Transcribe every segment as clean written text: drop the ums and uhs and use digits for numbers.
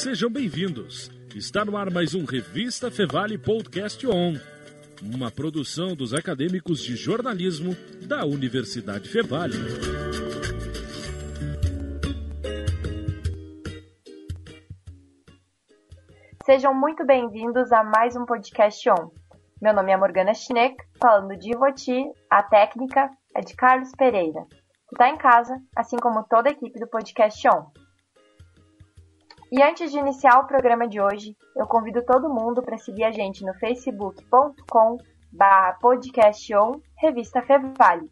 Sejam bem-vindos. Está no ar mais um Revista Fevale Podcast On, uma produção dos acadêmicos de jornalismo da Universidade Fevale. Sejam muito bem-vindos a mais um Podcast On. Meu nome é Morgana Schneck, falando de Ivoti, a técnica é de Carlos Pereira, que está em casa, assim como toda a equipe do Podcast On. E antes de iniciar o programa de hoje, eu convido todo mundo para seguir a gente no facebook.com/podcaston Revista Fevale.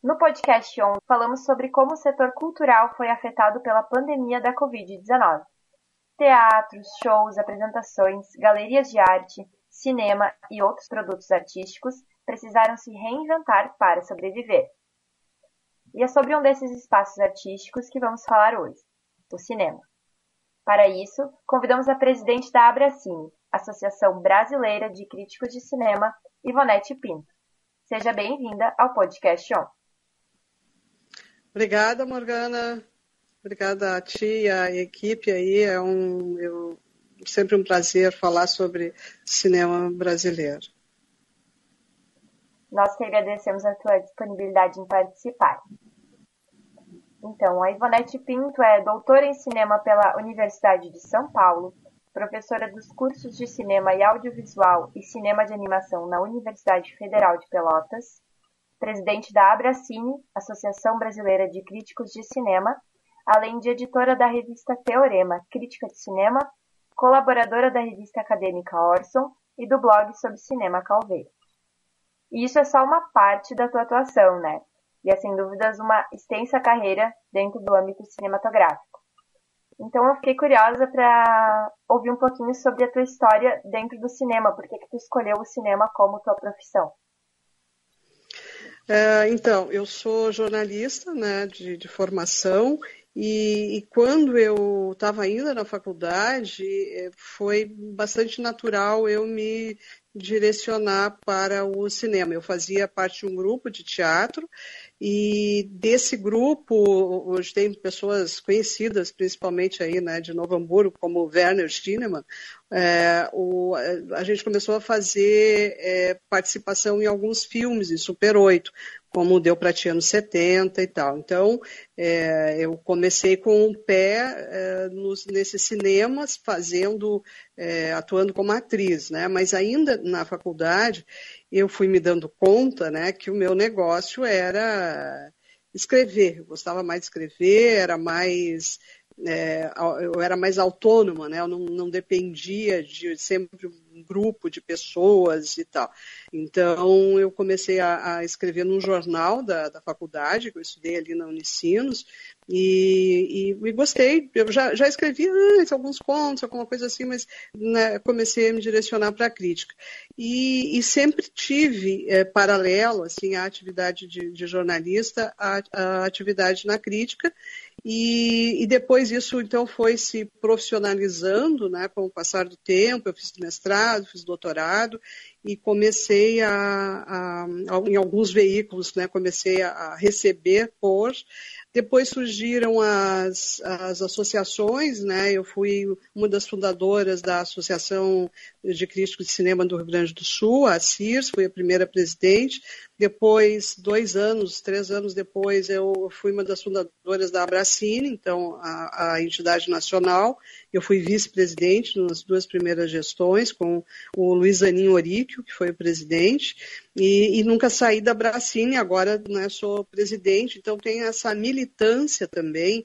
No Podcast On, falamos sobre como o setor cultural foi afetado pela pandemia da Covid-19. Teatros, shows, apresentações, galerias de arte, cinema e outros produtos artísticos precisaram se reinventar para sobreviver. E é sobre um desses espaços artísticos que vamos falar hoje, o cinema. Para isso, convidamos a presidente da Abracine, Associação Brasileira de Críticos de Cinema, Ivonete Pinto. Seja bem-vinda ao Podcast On. Obrigada, Morgana. Obrigada a ti e à equipe aí. Sempre um prazer falar sobre cinema brasileiro. Nós que agradecemos a tua disponibilidade em participar. Então, a Ivonete Pinto é doutora em cinema pela Universidade de São Paulo, professora dos cursos de cinema e audiovisual e cinema de animação na Universidade Federal de Pelotas, presidente da Abracine, Associação Brasileira de Críticos de Cinema, além de editora da revista Teorema, Crítica de Cinema, colaboradora da revista acadêmica Orson e do blog sobre cinema Calveiro. E isso é só uma parte da tua atuação, né? E é, sem dúvidas, uma extensa carreira dentro do âmbito cinematográfico. Então, eu fiquei curiosa para ouvir um pouquinho sobre a tua história dentro do cinema. Por que tu escolheu o cinema como tua profissão? Então, eu sou jornalista, né, de formação, e quando eu estava ainda na faculdade, foi bastante natural eu me direcionar para o cinema. Eu fazia parte de um grupo de teatro, e desse grupo, hoje tem pessoas conhecidas, principalmente aí, né, de Novo Hamburgo, como Werner Schinemann. A gente começou a fazer participação em alguns filmes, em Super 8, como Deu Pra Ti anos 70 e tal. Então, eu comecei com um pé nesses cinemas, atuando como atriz, né? Mas ainda na faculdade, eu fui me dando conta, né, que o meu negócio era escrever. Eu gostava mais de escrever, eu era mais autônoma, né? Eu não dependia de sempre um grupo de pessoas e tal. Então, eu comecei a escrever num jornal da faculdade, que eu estudei ali na Unicinos, e gostei. Eu já escrevi antes alguns contos, alguma coisa assim, mas, né, comecei a me direcionar para a crítica. E sempre tive paralelo assim, à atividade de jornalista, à atividade na crítica. E depois isso, então, foi se profissionalizando, né, com o passar do tempo. Eu fiz mestrado, fiz doutorado e comecei em alguns veículos, né, comecei a receber Depois surgiram as associações, né? Eu fui uma das fundadoras da Associação de Críticos de Cinema do Rio Grande do Sul, a CIRS, fui a primeira presidente. Depois, 3 anos depois, eu fui uma das fundadoras da Abracine, então a entidade nacional. Eu fui vice-presidente nas 2 primeiras gestões, com o Luiz Aninho Oríquio, que foi o presidente, e nunca saí da Abracine, agora, né, sou presidente, então tem essa militância também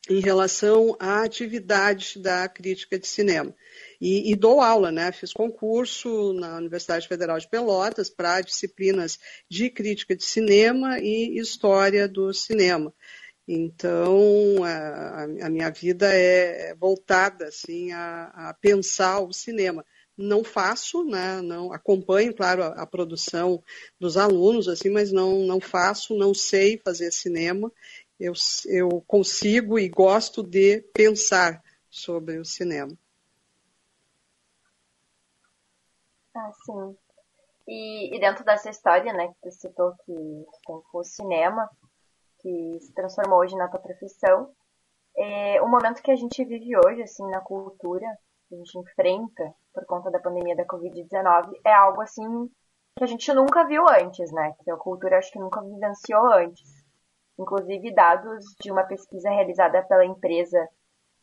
em relação à atividade da crítica de cinema. E dou aula, né? Fiz concurso na Universidade Federal de Pelotas para disciplinas de crítica de cinema e história do cinema. Então, a minha vida é voltada assim, a pensar o cinema. Não faço, né? Não acompanho, claro, a produção dos alunos, assim, mas não faço, não sei fazer cinema. Eu consigo e gosto de pensar sobre o cinema. Sim. E dentro dessa história, né, que tu citou que tu tem com o cinema, que se transformou hoje na tua profissão, O momento que a gente vive hoje, assim, na cultura, que a gente enfrenta por conta da pandemia da Covid-19, é algo, assim, que a gente nunca viu antes, né? Que a cultura acho que nunca vivenciou antes. Inclusive, dados de uma pesquisa realizada pela empresa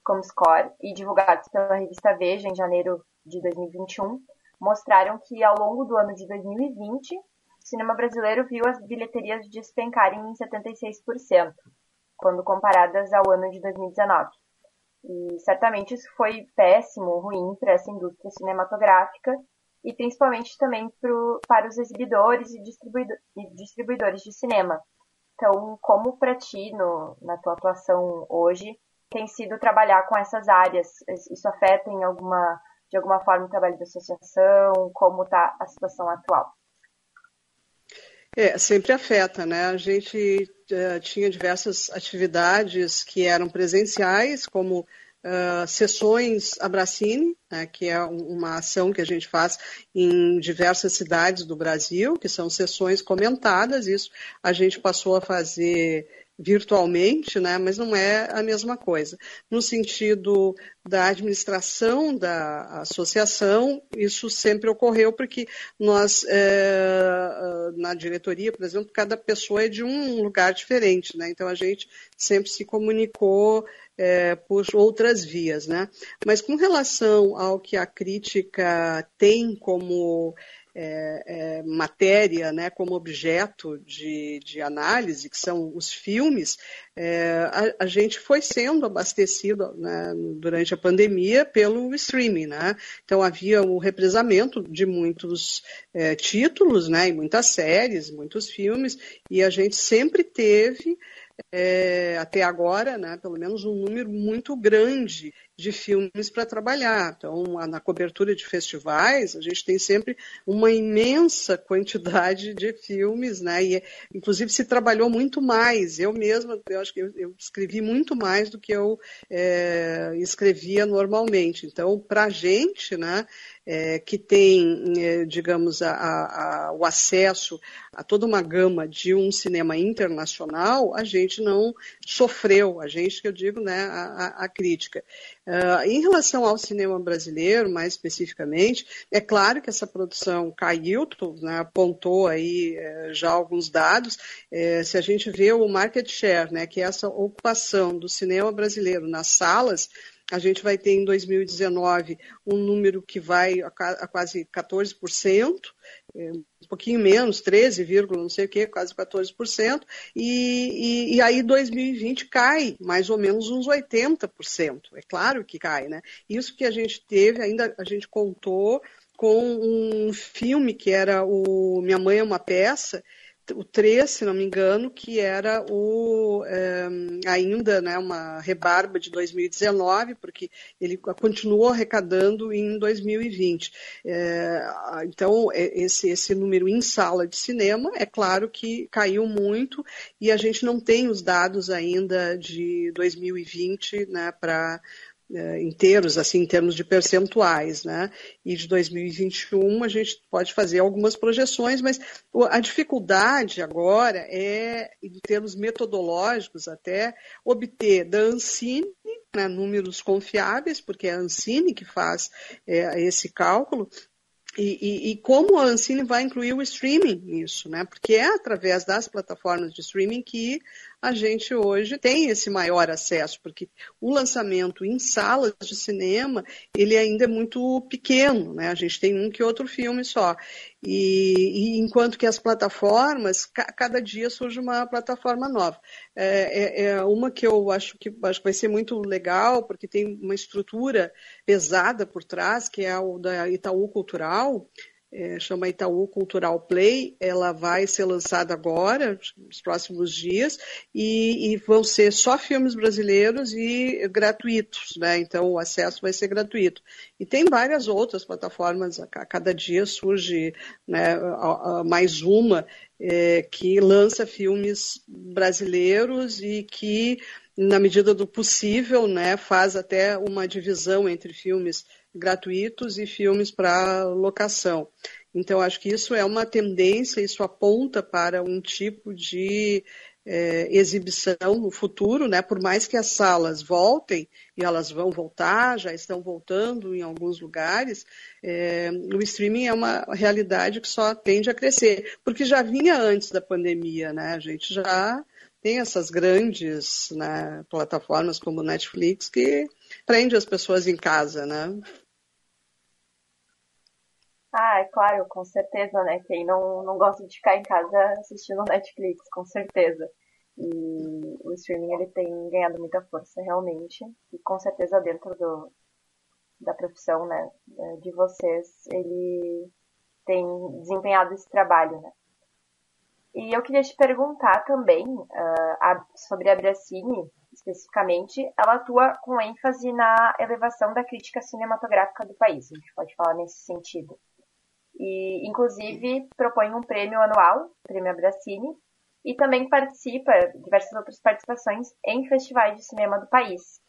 Comscore e divulgados pela revista Veja em janeiro de 2021, mostraram que ao longo do ano de 2020, o cinema brasileiro viu as bilheterias despencarem em 76%, quando comparadas ao ano de 2019. E certamente isso foi péssimo, ruim para essa indústria cinematográfica e principalmente também para os exibidores e distribuidores de cinema. Então, como para ti, na tua atuação hoje, tem sido trabalhar com essas áreas? Isso afeta de alguma forma o trabalho da associação? Como está a situação atual? Sempre afeta, né? A gente tinha diversas atividades que eram presenciais, como sessões Abracine, né, que é uma ação que a gente faz em diversas cidades do Brasil, que são sessões comentadas. Isso a gente passou a fazer virtualmente, né, mas não é a mesma coisa. No sentido da administração da associação, isso sempre ocorreu porque nós, na diretoria, por exemplo, cada pessoa é de um lugar diferente, né, então a gente sempre se comunicou por outras vias, né? Mas com relação ao que a crítica tem como matéria, né, como objeto de análise, que são os filmes, a gente foi sendo abastecido, né, durante a pandemia pelo streaming, né? Então havia o represamento de muitos títulos, né, e muitas séries, muitos filmes, e a gente sempre teve até agora, né, pelo menos um número muito grande de filmes para trabalhar. Então, na cobertura de festivais, a gente tem sempre uma imensa quantidade de filmes, né, e inclusive se trabalhou muito mais. Eu mesma, eu acho que eu escrevi muito mais do que eu escrevia normalmente. Então, para a gente, né, que tem, digamos, o acesso a toda uma gama de um cinema internacional, a gente não sofreu, a gente, que eu digo, né, a crítica. Em relação ao cinema brasileiro, mais especificamente, é claro que essa produção caiu, né, apontou aí já alguns dados. Se a gente vê o market share, né, que é essa ocupação do cinema brasileiro nas salas, a gente vai ter em 2019 um número que vai a quase 14%, um pouquinho menos, 13, não sei o que, quase 14%, e aí 2020 cai mais ou menos uns 80%. É claro que cai, né? Isso que a gente teve, ainda a gente contou com um filme que era o Minha Mãe é uma Peça, o 3, se não me engano, que era ainda, né, uma rebarba de 2019, porque ele continuou arrecadando em 2020. Então, esse número em sala de cinema, é claro que caiu muito, e a gente não tem os dados ainda de 2020, né, inteiros, assim, em termos de percentuais, né? E de 2021 a gente pode fazer algumas projeções, mas a dificuldade agora é, em termos metodológicos até, obter da Ancine, né, números confiáveis, porque é a Ancine que faz esse cálculo. E como a Ancine vai incluir o streaming nisso, né? Porque é através das plataformas de streaming que a gente hoje tem esse maior acesso, porque o lançamento em salas de cinema, ele ainda é muito pequeno, né? A gente tem um que outro filme só. E enquanto que as plataformas, cada dia surge uma plataforma nova. Uma que eu acho que vai ser muito legal, porque tem uma estrutura pesada por trás, que é o da Itaú Cultural, chama Itaú Cultural Play. Ela vai ser lançada agora, nos próximos dias, e vão ser só filmes brasileiros e gratuitos, né? Então o acesso vai ser gratuito. E tem várias outras plataformas, a cada dia surge, né, mais uma que lança filmes brasileiros e que, na medida do possível, né, faz até uma divisão entre filmes gratuitos e filmes para locação. Então, acho que isso é uma tendência, isso aponta para um tipo de exibição no futuro, né? Por mais que as salas voltem, e elas vão voltar, já estão voltando em alguns lugares, o streaming é uma realidade que só tende a crescer, porque já vinha antes da pandemia, né? A gente já tem essas grandes, né, plataformas como Netflix que prende as pessoas em casa, né? Ah, é claro, com certeza, né? Quem não gosta de ficar em casa assistindo Netflix, com certeza. E o streaming, ele tem ganhado muita força, realmente. E com certeza dentro da profissão, né, de vocês, ele tem desempenhado esse trabalho, né? E eu queria te perguntar também sobre a Bracini, especificamente. Ela atua com ênfase na elevação da crítica cinematográfica do país, a gente pode falar nesse sentido. E, inclusive, propõe um prêmio anual, o Prêmio Abracini, e também participa de diversas outras participações em festivais de cinema do país.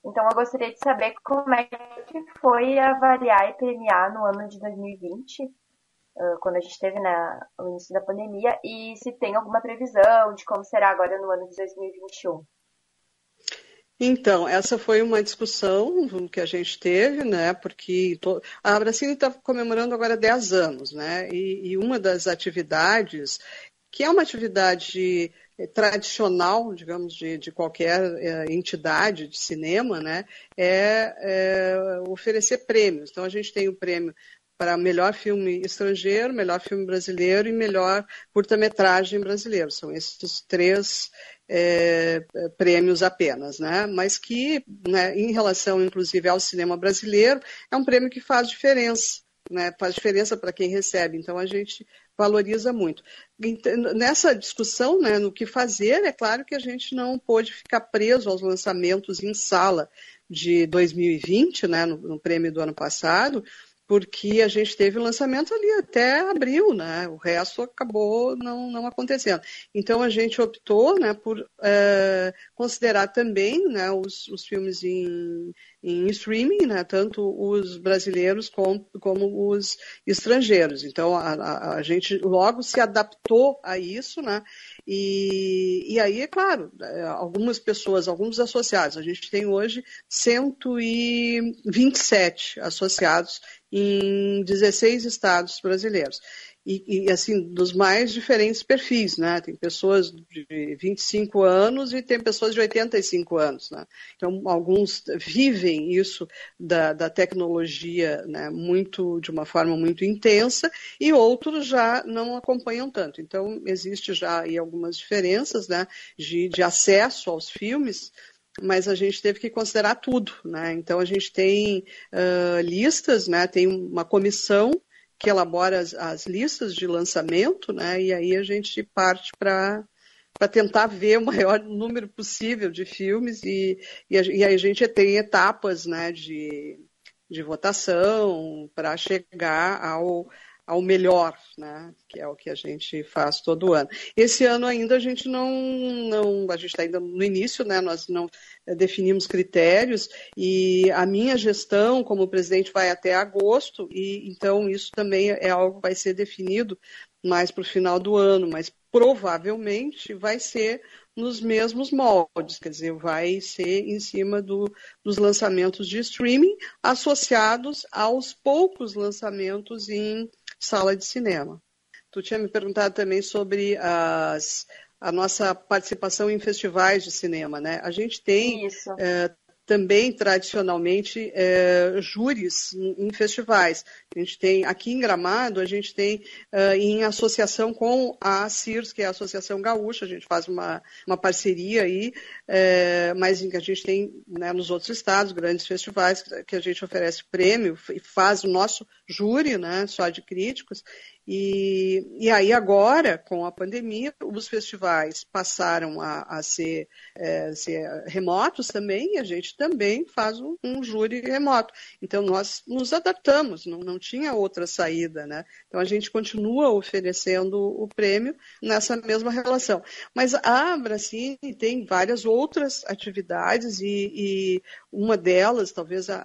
Então, eu gostaria de saber como é que foi avaliar e premiar no ano de 2020, quando a gente teve no início da pandemia, e se tem alguma previsão de como será agora no ano de 2021. Então, essa foi uma discussão que a gente teve, né? Porque a Abracini está comemorando agora 10 anos, né? E uma das atividades, que é uma atividade tradicional, digamos, de qualquer entidade de cinema, né? É oferecer prêmios. Então, a gente tem o prêmio para melhor filme estrangeiro, melhor filme brasileiro e melhor curta-metragem brasileiro. São esses 3 prêmios apenas, né? Mas que, né, em relação, inclusive, ao cinema brasileiro, é um prêmio que faz diferença, né? Faz diferença para quem recebe. Então, a gente valoriza muito. Nessa discussão, né, no que fazer, é claro que a gente não pôde ficar preso aos lançamentos em sala de 2020, né, no prêmio do ano passado, porque a gente teve o lançamento ali até abril, né? O resto acabou não acontecendo. Então, a gente optou, né, por considerar também, né, os filmes em streaming, né, tanto os brasileiros como os estrangeiros. Então, a gente logo se adaptou a isso, né? E aí, é claro, algumas pessoas, alguns associados, a gente tem hoje 127 associados em 16 estados brasileiros. E, assim, dos mais diferentes perfis, né? Tem pessoas de 25 anos e tem pessoas de 85 anos, né? Então, alguns vivem isso da tecnologia, né, de uma forma muito intensa, e outros já não acompanham tanto. Então, existe já aí algumas diferenças, né, de acesso aos filmes, mas a gente teve que considerar tudo, né? Então, a gente tem listas, né? Tem uma comissão que elabora as listas de lançamento, né? E aí a gente parte para tentar ver o maior número possível de filmes e a gente tem etapas, né, de votação para chegar ao melhor, né, que é o que a gente faz todo ano. Esse ano ainda a gente a gente está ainda no início, né, nós não definimos critérios e a minha gestão como presidente vai até agosto e então isso também é algo que vai ser definido mais para o final do ano, mas provavelmente vai ser nos mesmos moldes, quer dizer, vai ser em cima dos lançamentos de streaming associados aos poucos lançamentos em sala de cinema. Tu tinha me perguntado também sobre a nossa participação em festivais de cinema, né? A gente tem também, tradicionalmente, júris em festivais. A gente tem, aqui em Gramado, a gente tem em associação com a CIRS, que é a Associação Gaúcha, a gente faz uma parceria aí, mas a gente tem, né, nos outros estados, grandes festivais, que a gente oferece prêmio e faz o nosso júri, né, só de críticos. E aí agora, com a pandemia, os festivais passaram a ser remotos também, e a gente gente também faz um júri remoto. Então, nós nos adaptamos, não tinha outra saída, né? Então, a gente continua oferecendo o prêmio nessa mesma relação. Mas a Abracine tem várias outras atividades e uma delas, talvez a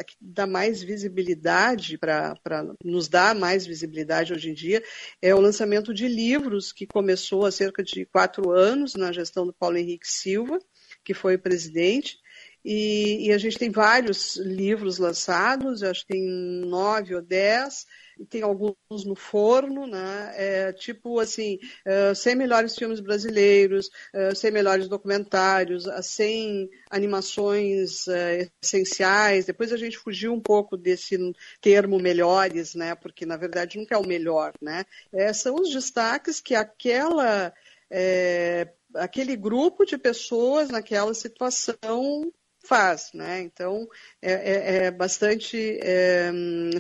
que dá mais visibilidade, para nos dar mais visibilidade hoje em dia, é o lançamento de livros, que começou há cerca de 4 anos na gestão do Paulo Henrique Silva, que foi o presidente, e a gente tem vários livros lançados, acho que tem 9 ou 10, e tem alguns no forno, né? Tipo assim, 100 melhores filmes brasileiros, 100 melhores documentários, 100 animações essenciais. Depois a gente fugiu um pouco desse termo melhores, né? Porque na verdade nunca é o melhor, né? São os destaques que aquele grupo de pessoas naquela situação faz, né? Então é bastante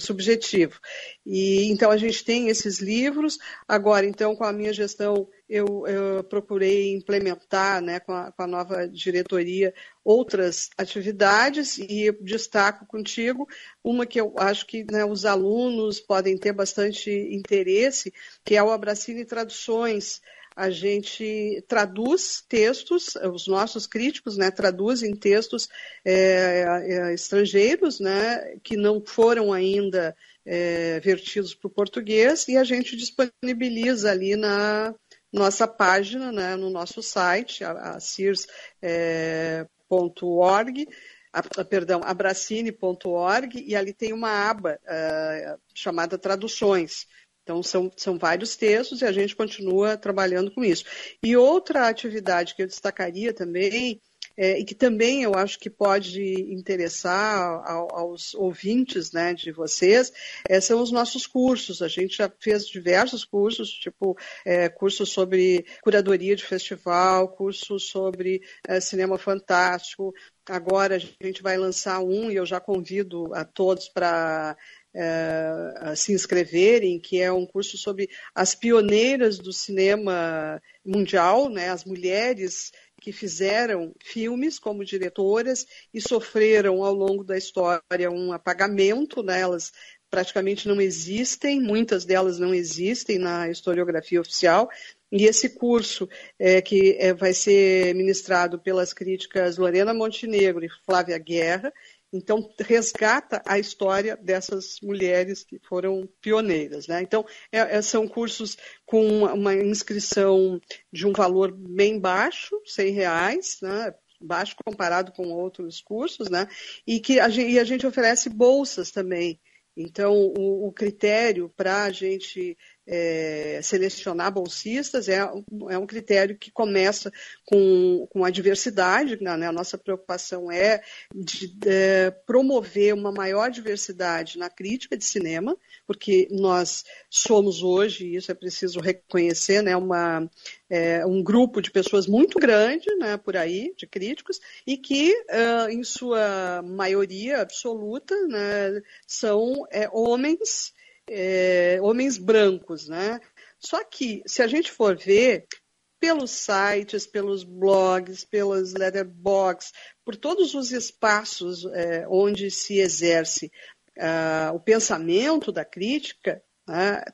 subjetivo. E então a gente tem esses livros. Agora, então, com a minha gestão, eu procurei implementar, né, com a nova diretoria, outras atividades, e destaco contigo uma que eu acho que, né, os alunos podem ter bastante interesse, que é o Abracine Traduções. A gente traduz textos, os nossos críticos, né, traduzem textos estrangeiros, né, que não foram ainda vertidos para o português, e a gente disponibiliza ali na nossa página, né, no nosso site, a cirs.org, abracine.org, e ali tem uma aba chamada Traduções. Então, são vários textos e a gente continua trabalhando com isso. E outra atividade que eu destacaria também, e que também eu acho que pode interessar aos ouvintes, né, de vocês, são os nossos cursos. A gente já fez diversos cursos, tipo cursos sobre curadoria de festival, cursos sobre cinema fantástico. Agora a gente vai lançar um, e eu já convido a todos para se inscreverem, que é um curso sobre as pioneiras do cinema mundial, né, as mulheres que fizeram filmes como diretoras e sofreram ao longo da história um apagamento, né, elas praticamente não existem, muitas delas não existem na historiografia oficial. E esse curso, que vai ser ministrado pelas críticas Lorena Montenegro e Flávia Guerra, então resgata a história dessas mulheres que foram pioneiras, né? Então, são cursos com uma inscrição de um valor bem baixo, R$100, né? Baixo comparado com outros cursos, né? E a gente oferece bolsas também. Então, o critério para a gente selecionar bolsistas é um critério que começa com a diversidade, né? A nossa preocupação é de promover uma maior diversidade na crítica de cinema, porque nós somos hoje, e isso é preciso reconhecer, né, um grupo de pessoas muito grande, né, por aí, de críticos, e que, em sua maioria absoluta, né, são homens brancos, né? Só que, se a gente for ver, pelos sites, pelos blogs, pelos letterboxds, por todos os espaços onde se exerce o pensamento da crítica,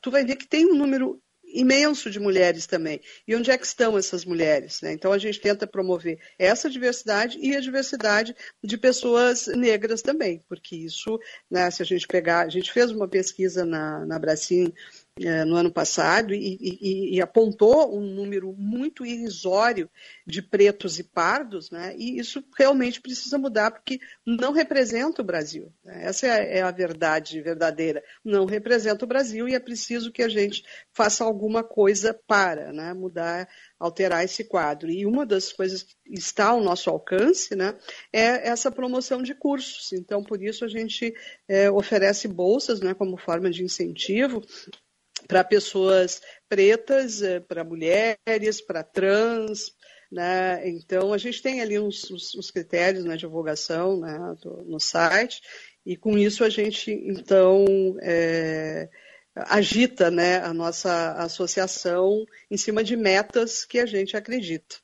tu vai ver que tem um número imenso de mulheres também. E onde é que estão essas mulheres, né? Então, a gente tenta promover essa diversidade e a diversidade de pessoas negras também, porque isso, né, se a gente pegar... A gente fez uma pesquisa na Abracine no ano passado e apontou um número muito irrisório de pretos e pardos, né? E isso realmente precisa mudar, porque não representa o Brasil, né? Essa é a verdade verdadeira. Não representa o Brasil e é preciso que a gente faça alguma coisa para, né, mudar, alterar esse quadro. E uma das coisas que está ao nosso alcance, né, é essa promoção de cursos. Então, por isso, a gente oferece bolsas, né, como forma de incentivo para pessoas pretas, para mulheres, para trans, né? Então, a gente tem ali uns critérios na divulgação, né, no site, e com isso a gente, então, agita, né, a nossa associação em cima de metas que a gente acredita.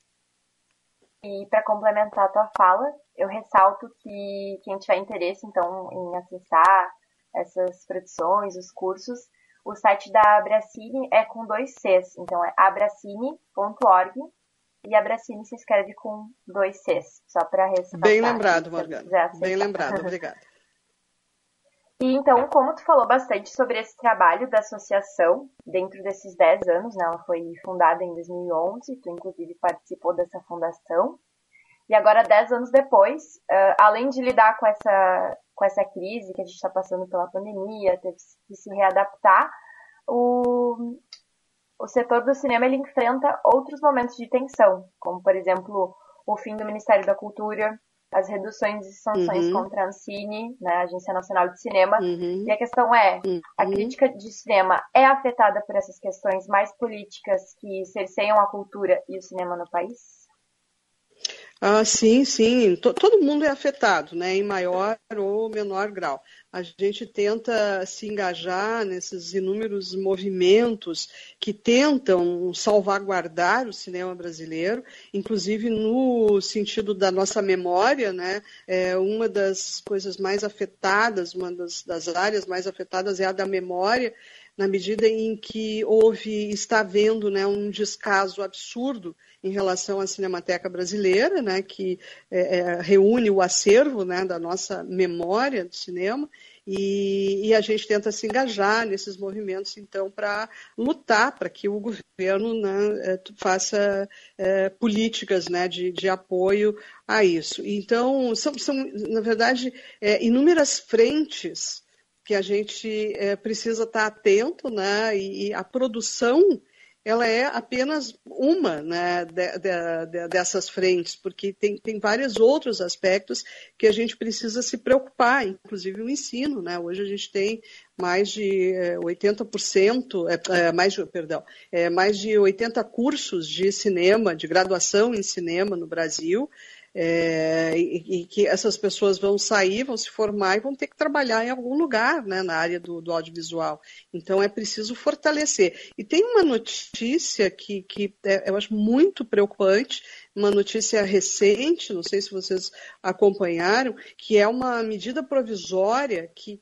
E para complementar a tua fala, eu ressalto que quem tiver interesse, então, em acessar essas produções, os cursos, o site da Abracine é com 2 Cs, então é abracine.org e Abracine se escreve com 2 Cs, só para ressaltar. Bem lembrado, Morgana. Bem lembrado, obrigada. E então, como tu falou bastante sobre esse trabalho da associação, dentro desses 10 anos, né, ela foi fundada em 2011, tu inclusive participou dessa fundação, e agora 10 anos depois, além de lidar com essa crise que a gente está passando pela pandemia, teve que se readaptar, o setor do cinema ele enfrenta outros momentos de tensão, como, por exemplo, o fim do Ministério da Cultura, as reduções de sanções contra a Ancine, né, a Agência Nacional de Cinema, e a questão é, a crítica de cinema é afetada por essas questões mais políticas que cerceiam a cultura e o cinema no país? Sim, sim. Todo mundo é afetado, né, em maior ou menor grau. A gente tenta se engajar nesses inúmeros movimentos que tentam salvaguardar o cinema brasileiro, inclusive no sentido da nossa memória, né? Uma das coisas mais afetadas, uma das áreas mais afetadas é a da memória, na medida em que está havendo, né, um descaso absurdo em relação à Cinemateca Brasileira, né, que reúne o acervo, né, da nossa memória do cinema, e a gente tenta se engajar nesses movimentos, então, para lutar para que o governo, né, faça políticas, né, de apoio a isso. Então, são na verdade, inúmeras frentes que a gente precisa estar atento, né, e a produção ela é apenas uma, né, dessas frentes, porque tem vários outros aspectos que a gente precisa se preocupar, inclusive o ensino, né? Hoje a gente tem mais de 80%, mais de 80 cursos de cinema, de graduação em cinema no Brasil, e que essas pessoas vão sair, vão se formar e vão ter que trabalhar em algum lugar, né, na área do audiovisual. Então é preciso fortalecer. E tem uma notícia que eu acho muito preocupante, uma notícia recente, não sei se vocês acompanharam, que é uma medida provisória que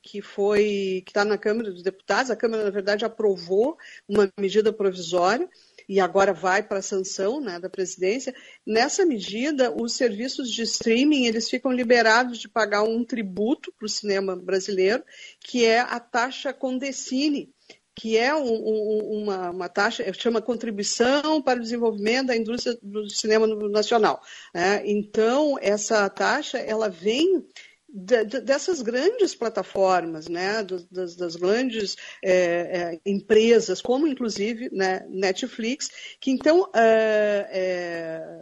está na Câmara dos Deputados. A Câmara, na verdade, aprovou uma medida provisória e agora vai para a sanção, né, da presidência. Nessa medida, os serviços de streaming eles ficam liberados de pagar um tributo para o cinema brasileiro, que é a taxa Condecine, que é uma taxa, chama Contribuição para o Desenvolvimento da Indústria do Cinema Nacional. Então, essa taxa ela vem dessas grandes plataformas, né, das grandes empresas, como inclusive, né, Netflix, que então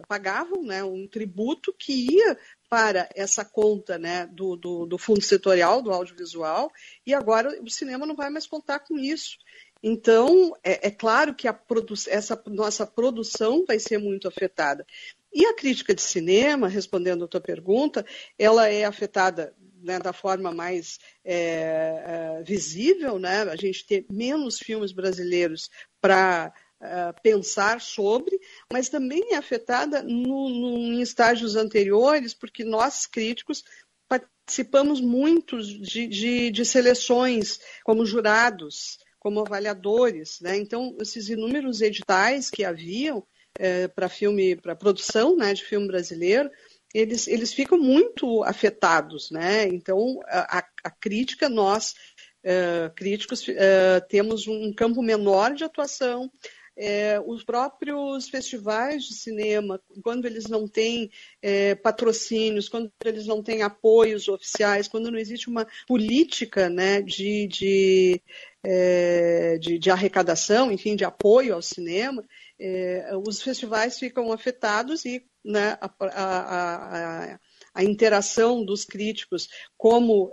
pagavam, né, um tributo que ia para essa conta, né, do fundo setorial, do audiovisual, e agora o cinema não vai mais contar com isso. Então, é claro que essa nossa produção vai ser muito afetada. E a crítica de cinema, respondendo a tua pergunta, ela é afetada, né, da forma mais visível, né? A gente ter menos filmes brasileiros para pensar sobre, mas também é afetada em estágios anteriores, porque nós, críticos, participamos muito de seleções como jurados, como avaliadores, né? Então, esses inúmeros editais que haviam para produção, né, de filme brasileiro, eles ficam muito afetados, né? Então, a crítica, nós, críticos, temos um campo menor de atuação. Os próprios festivais de cinema, quando eles não têm patrocínios, quando eles não têm apoios oficiais, quando não existe uma política, né, de arrecadação, enfim, de apoio ao cinema, os festivais ficam afetados e, né, a interação dos críticos como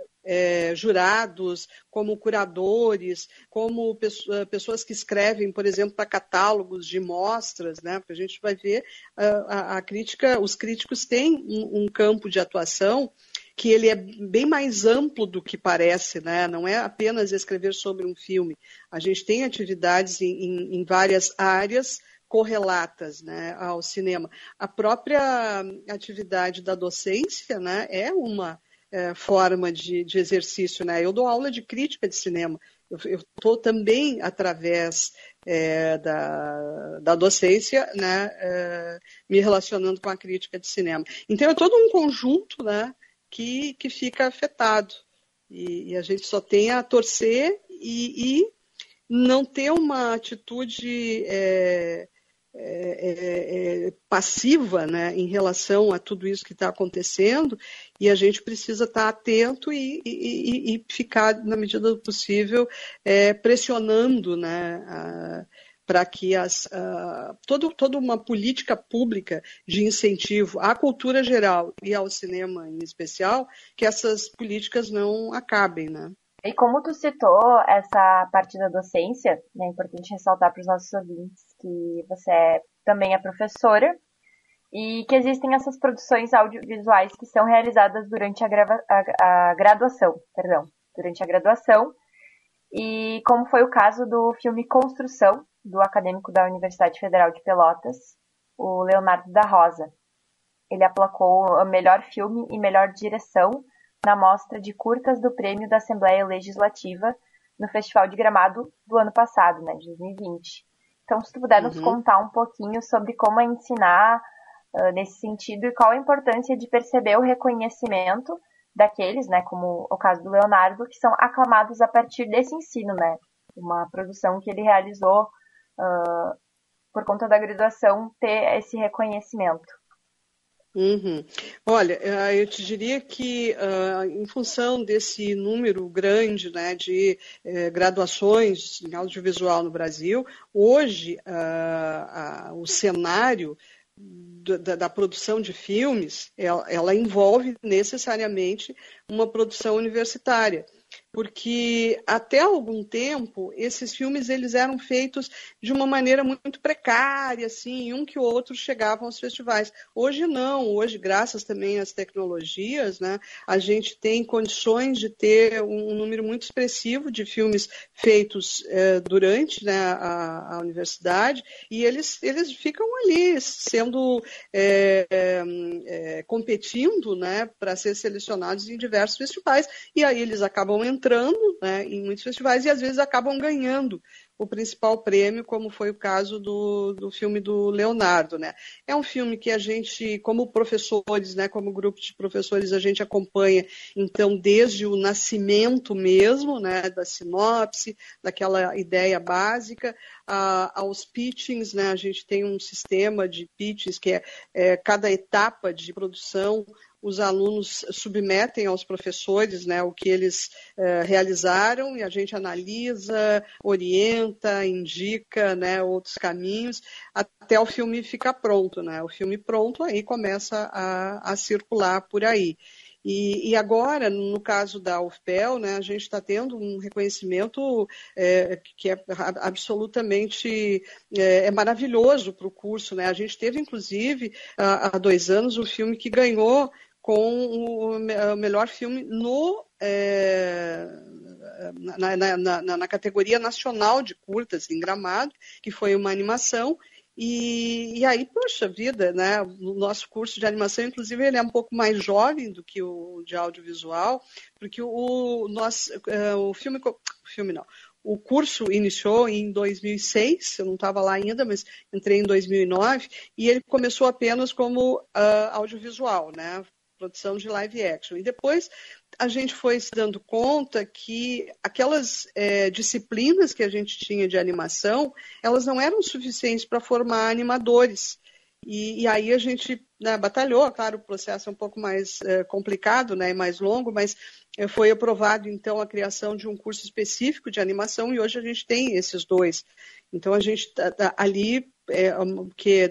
jurados, como curadores, como pessoas que escrevem, por exemplo, para catálogos de mostras, né? Porque a gente vai ver a crítica, os críticos têm um campo de atuação que ele é bem mais amplo do que parece, né? Não é apenas escrever sobre um filme. A gente tem atividades em várias áreas, correlatas, né, ao cinema. A própria atividade da docência, né, é uma forma de exercício, né? Eu dou aula de crítica de cinema. Eu estou também, através da docência, né, me relacionando com a crítica de cinema. Então, é todo um conjunto, né, que fica afetado. E a gente só tem a torcer e não ter uma atitude passiva, né, em relação a tudo isso que está acontecendo, e a gente precisa estar atento e ficar, na medida do possível, pressionando, né, para que toda uma política pública de incentivo à cultura geral e ao cinema em especial, que essas políticas não acabem, né? E como tu citou essa parte da docência, né, é importante ressaltar para os nossos ouvintes que você também é professora e que existem essas produções audiovisuais que são realizadas durante a graduação, durante a graduação, e como foi o caso do filme Construção, do acadêmico da Universidade Federal de Pelotas, o Leonardo da Rosa. Ele aplacou o melhor filme e melhor direção na mostra de curtas do Prêmio da Assembleia Legislativa no Festival de Gramado do ano passado, né, de 2020. Então, se tu puder nos contar um pouquinho sobre como é ensinar nesse sentido e qual a importância de perceber o reconhecimento daqueles, né, como o caso do Leonardo, que são aclamados a partir desse ensino, né, uma produção que ele realizou por conta da graduação ter esse reconhecimento. Olha, eu te diria que, em função desse número grande, né, de graduações em audiovisual no Brasil, hoje o cenário da produção de filmes, ela envolve necessariamente uma produção universitária. Porque até algum tempo esses filmes eles eram feitos de uma maneira muito precária, assim, e um que o outro chegavam aos festivais. Hoje não, hoje graças também às tecnologias, né, a gente tem condições de ter um número muito expressivo de filmes feitos durante, né, a universidade, e eles ficam ali sendo competindo, né, para ser selecionados em diversos festivais, e aí eles acabam entrando, né, em muitos festivais e às vezes acabam ganhando o principal prêmio, como foi o caso do filme do Leonardo, né? É um filme que a gente, como professores, né, como grupo de professores, a gente acompanha, então, desde o nascimento mesmo, né, da sinopse, daquela ideia básica, aos pitchings, né? A gente tem um sistema de pitchings que cada etapa de produção, os alunos submetem aos professores, né, o que eles realizaram e a gente analisa, orienta, indica, né, outros caminhos até o filme ficar pronto, né? O filme pronto aí começa a circular por aí. E agora, no caso da UFPEL, né, a gente está tendo um reconhecimento que é absolutamente maravilhoso para o curso, né? A gente teve, inclusive, há 2 anos, um filme que ganhou com o melhor filme na categoria nacional de curtas em Gramado, que foi uma animação. E aí, poxa vida, né? O nosso curso de animação, inclusive, ele é um pouco mais jovem do que o de audiovisual, porque o curso iniciou em 2006, eu não estava lá ainda, mas entrei em 2009, e ele começou apenas como audiovisual, né? Produção de live action. E depois a gente foi se dando conta que aquelas disciplinas que a gente tinha de animação, elas não eram suficientes para formar animadores. E aí a gente, né, batalhou, claro, o processo é um pouco mais complicado, né, e mais longo, mas foi aprovado, então, a criação de um curso específico de animação e hoje a gente tem esses 2. Então, a gente está ali,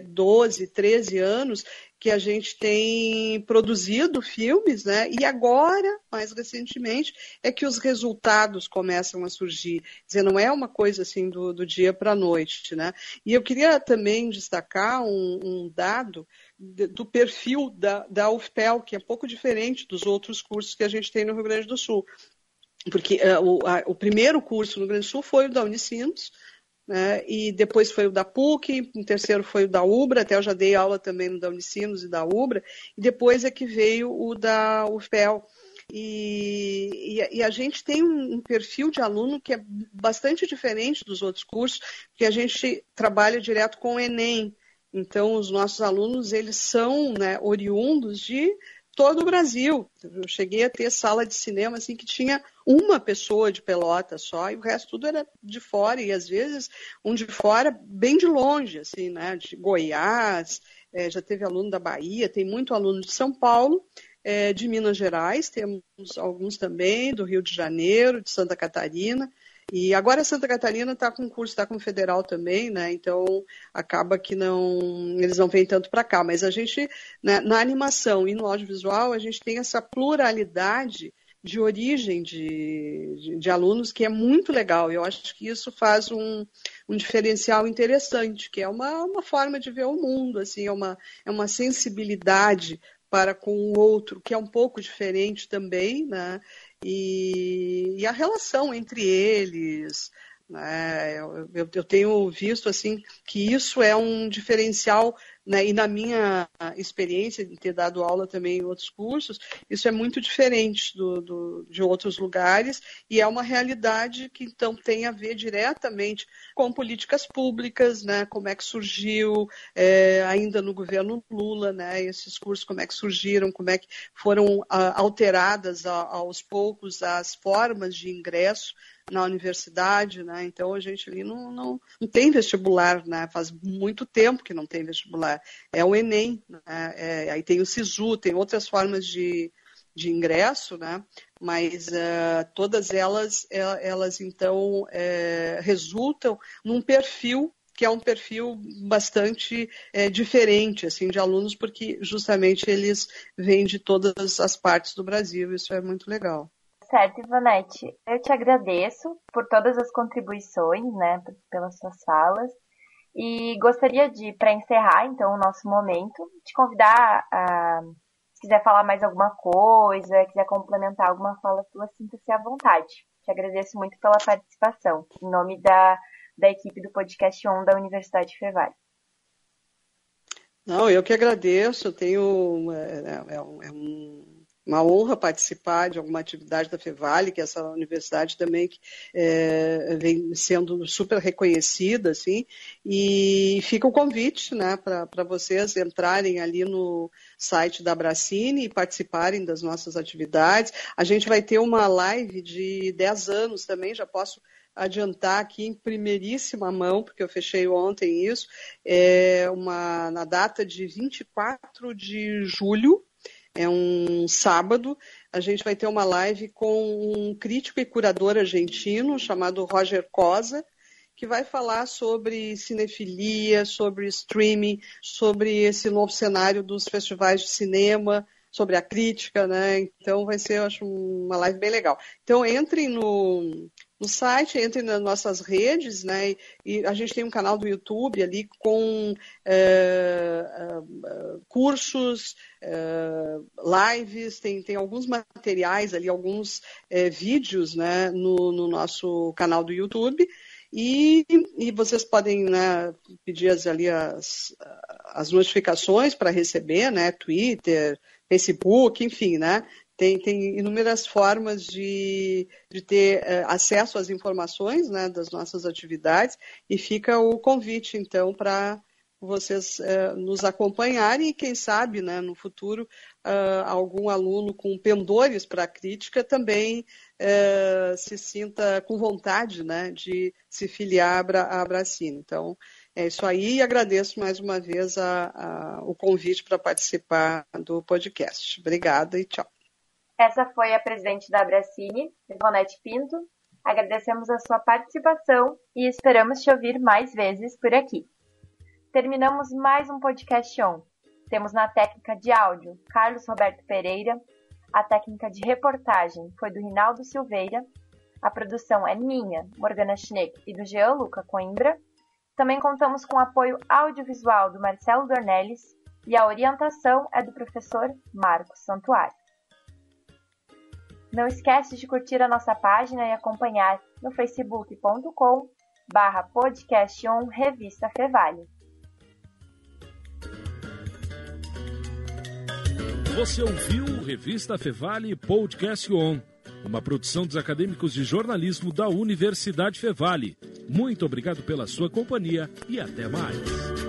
12, 13 anos, que a gente tem produzido filmes, né? E agora, mais recentemente, é que os resultados começam a surgir. Quer dizer, não é uma coisa assim do dia para a noite, né? E eu queria também destacar um dado do perfil da UFPEL, que é um pouco diferente dos outros cursos que a gente tem no Rio Grande do Sul. Porque o primeiro curso no Rio Grande do Sul foi o da Unicinos, né? E depois foi o da PUC, em terceiro foi o da UBRA, até eu já dei aula também no da Unicinos e da UBRA, e depois é que veio o da UFPEL. E a gente tem um perfil de aluno que é bastante diferente dos outros cursos, porque a gente trabalha direto com o Enem. Então, os nossos alunos, eles são, né, oriundos de todo o Brasil. Eu cheguei a ter sala de cinema assim, que tinha uma pessoa de Pelotas só, e o resto tudo era de fora, e às vezes um de fora bem de longe, assim, né, de Goiás, já teve aluno da Bahia, tem muito aluno de São Paulo, de Minas Gerais, temos alguns também, do Rio de Janeiro, de Santa Catarina, e agora Santa Catarina está com curso, está com federal também, né? Então acaba que eles não vêm tanto para cá, mas a gente, né, na animação e no audiovisual, a gente tem essa pluralidade de origem de alunos que é muito legal. Eu acho que isso faz um diferencial interessante, que é uma forma de ver o mundo, assim, é uma sensibilidade para com o outro, que é um pouco diferente também, né? E a relação entre eles, né? Eu tenho visto assim que isso é um diferencial, né? E na minha experiência de ter dado aula também em outros cursos, isso é muito diferente de outros lugares e é uma realidade que então tem a ver diretamente com políticas públicas, né? Como é que surgiu ainda no governo Lula, né? Esses cursos, como é que surgiram, como é que foram alteradas aos poucos as formas de ingresso na universidade, né? Então a gente ali não tem vestibular, né? Faz muito tempo que não tem vestibular. É o Enem, né? Aí tem o SISU, tem outras formas de ingresso, né? Mas todas elas então resultam num perfil que é um perfil bastante diferente assim, de alunos, porque justamente eles vêm de todas as partes do Brasil. Isso é muito legal. Certo, Ivonete. Eu te agradeço por todas as contribuições, né, pelas suas falas. E gostaria de, para encerrar, então, o nosso momento, te convidar se quiser falar mais alguma coisa, quiser complementar alguma fala tua, sinta-se à vontade. Te agradeço muito pela participação, em nome da equipe do Podcast On da Universidade Fevale. Não, eu que agradeço. Eu tenho uma honra participar de alguma atividade da Fevale, que é essa universidade também que vem sendo super reconhecida, assim, e fica o convite, né, para vocês entrarem ali no site da Abracine e participarem das nossas atividades. A gente vai ter uma live de 10 anos também, já posso adiantar aqui em primeiríssima mão, porque eu fechei ontem isso, na data de 24 de julho, é um sábado, a gente vai ter uma live com um crítico e curador argentino chamado Roger Cosa, que vai falar sobre cinefilia, sobre streaming, sobre esse novo cenário dos festivais de cinema, sobre a crítica, né? Então vai ser, eu acho, uma live bem legal. Então entrem no site, entrem nas nossas redes, né? E a gente tem um canal do YouTube ali com cursos, lives, tem alguns materiais ali, alguns vídeos, né, no nosso canal do YouTube. E vocês podem, né, pedir as notificações para receber, né, Twitter, Facebook, enfim, né? Tem inúmeras formas de ter acesso às informações, né, das nossas atividades, e fica o convite, então, para vocês nos acompanharem e, quem sabe, né, no futuro, algum aluno com pendores para a crítica também se sinta com vontade, né, de se filiar à Abracine. Então, é isso aí, e agradeço mais uma vez o convite para participar do podcast. Obrigada e tchau. Essa foi a presidente da Abracine, Ivonete Pinto. Agradecemos a sua participação e esperamos te ouvir mais vezes por aqui. Terminamos mais um podcast On. Temos na técnica de áudio Carlos Roberto Pereira, a técnica de reportagem foi do Rinaldo Silveira, a produção é minha, Morgana Schneck, e do Jean Luca Coimbra. Também contamos com o apoio audiovisual do Marcelo Dornelles e a orientação é do professor Marcos Santuário. Não esquece de curtir a nossa página e acompanhar no facebook.com youtube.com/podcaston Revista Fevale. Você ouviu o Revista Fevale Podcast On, uma produção dos acadêmicos de jornalismo da Universidade Fevale. Muito obrigado pela sua companhia e até mais.